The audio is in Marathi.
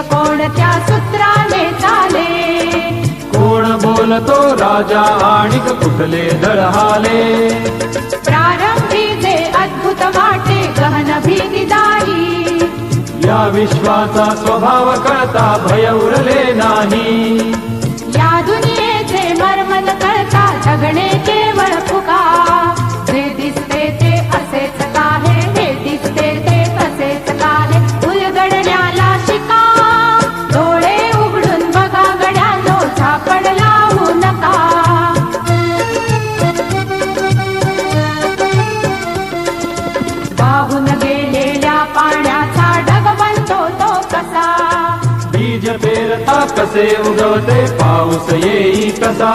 कोणत्या सूत्राने चाले? कोण बोलतो राजा आणिक कुठले दळहाले? प्रारंभी जे अद्भुत वाटे गहन भीतीदायी, या विश्वाचा स्वभाव कळता भय उरले नाही. या दुनियेचे मर्मन कळता जगणे केवळ फुका. जे दिसते ते असेच काहे, हे दिसते ते असेच काहे, उलगडण्याला शिका. डोळे उघडून बघा गड्यानो, झापड लावू नका. वाहून गेलेल्या पाण्याचा ढग बनतो तो कसा? बीज पेरता कसे उगवते पाऊस येई कसा?